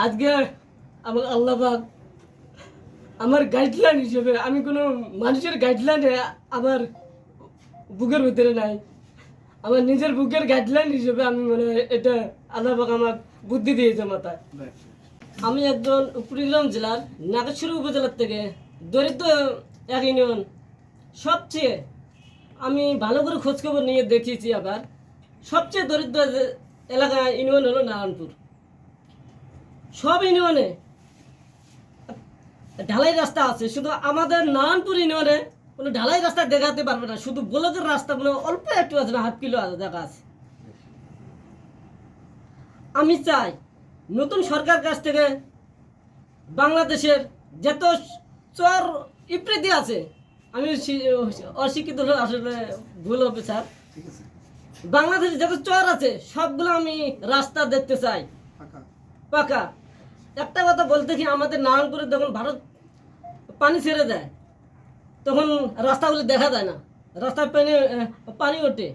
আজকে আমার আল্লাহ পাক আমার গাইডলাইন হিসেবে আমি কোনো মানুষের গাইডলাইনে আমার বুকের ভিতরে নাই, আমার নিজের বুকের গাইডলাইন হিসেবে আমি মনে হয় এটা আল্লাহ পাক আমার বুদ্ধি দিয়েছে মাথায়। আমি একজন কুড়িগ্রাম জেলার নাগেশ্বরী উপজেলার থেকে দরিদ্র এক ইউনিয়ন, সবচেয়ে আমি ভালো করে খোঁজখবর নিয়ে দেখিয়েছি। আবার সবচেয়ে দরিদ্র এলাকা ইউনিয়ন হলো নারায়ণপুর। সব ইউনিয়নে ঢালাই রাস্তা আছে, শুধু আমাদের নারায়ণপুর ইউনিয়নে কোনো ঢালাই রাস্তা দেখাতে পারবে না, শুধু ব্লকের রাস্তাগুলো অল্প একটু আছে না, হাফ কিলো দেখা আছে। আমি চাই নতুন সরকার কাছ থেকে বাংলাদেশের যত চর ইপ্রিতি আছে, আমি অশিক্ষিত হলে আসলে ভুল হবে স্যার, বাংলাদেশে যত চর আছে সবগুলো আমি রাস্তা দেখতে চাই পাকা। একটা কথা বলতে কি, আমাদের নারায়ণপুরে যখন ভারত পানি ছেড়ে দেয় তখন রাস্তাগুলো দেখা যায় না, রাস্তায় পানি ওঠে,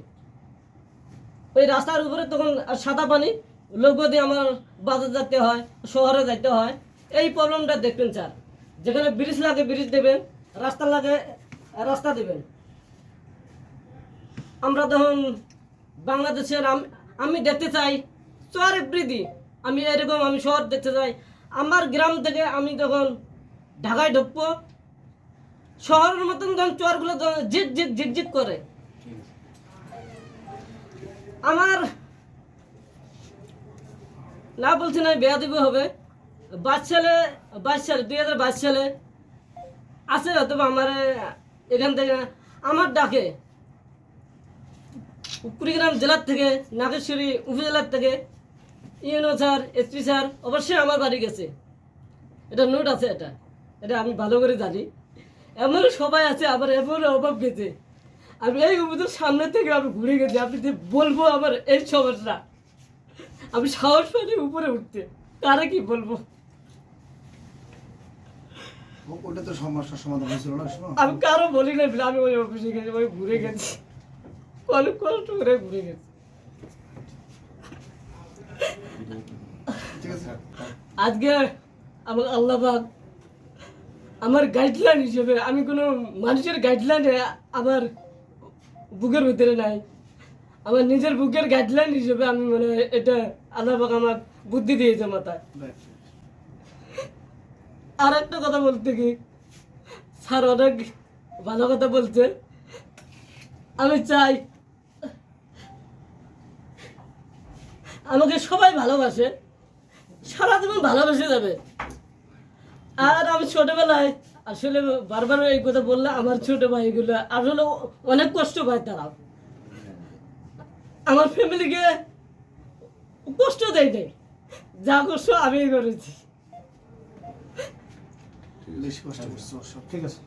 ওই রাস্তার উপরে তখন সাদা পানি, লোক দিয়ে আমার বাজার যেতে হয়, শহরে যেতে হয়। এই প্রবলেমটা দেখবেন স্যার, যেখানে ব্রিজ লাগে ব্রিজ দেবেন, রাস্তা লাগে রাস্তা দেবেন। আমরা তখন বাংলাদেশের আমি দেখতে চাই চর বৃদ্ধি, আমি এরকম আমি শহর দেখতে চাই। আমার গ্রাম থেকে আমি যখন ঢাকায় ঢুকবো, শহরের মতন যখন চরগুলো জিট জিট জিট জিট করে, আমার না বলছি না বেয়াদবি হবে, 22 সালে 2022 সালে আছে হয়তো আমার এখান থেকে আমার ডাকে কুড়িগ্রাম জেলার থেকে, নাগেশ্বরী উপজেলার থেকে ইউনো স্যার, এসপি স্যার অবশ্যই আমার বাড়ি গেছে, এটা নোট আছে, এটা এটা আমি ভালো করে জানি। এমন সবাই আছে, আবার এমন অভাব গেছে, আমি এই উপজেলার সামনে থেকে আমি ঘুরে গেছি, আপনি যে বলবো আমার এই সমস্যা, আমি সাহস পাইনি উপরে উঠতে, কারে কি বলবো। ওটা তো সমস্যার সমাধান হয়েছিল না, আমি কারো বলি না, আমি ওই অফিসে গেছি, ওই ঘুরে গেছি, অনেক কষ্ট করে ঘুরে গেছি। ঠিক আছে, আজকে আমার আল্লাহ পাক আমার গাইডলাইন হিসেবে আমি কোনো মানুষের গাইডলাইনে আমার বুকের ভিতরে নাই, আমার নিজের বুকের গাইডলাইন হিসেবে আমি মনে হয় এটা আল্লাহ পাক আমার বুদ্ধি দিয়েছে মাথায়। আর একটা কথা বলতে কি, স্যার অনেক ভালো কথা বলছে, আমি চাই আমাকে সবাই ভালোবাসে, সারা জীবন ভালোবেসে যাবে। আর আমি ছোটবেলায় আসলে বারবার এই কথা বললে, আমার ছোট ভাইগুলো আসলে অনেক কষ্ট পায়, তারা আমার ফ্যামিলিকে কষ্ট দেয় নাই, যা কষ্ট আমি করেছি। বেশি কষ্ট করছো সব। ঠিক আছে,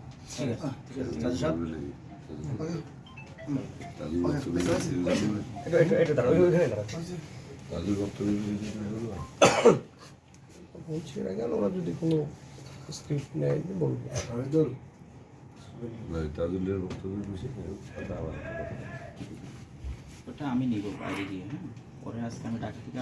বলছি না কেন, ওরা যদি কোনো স্ক্রিপ্ট নেয় বলবো। তাজুলের বক্তব্য ওটা আমি নিব বাইরে গিয়ে, হ্যাঁ, পরে আজকে আমি ডাক্তার থেকে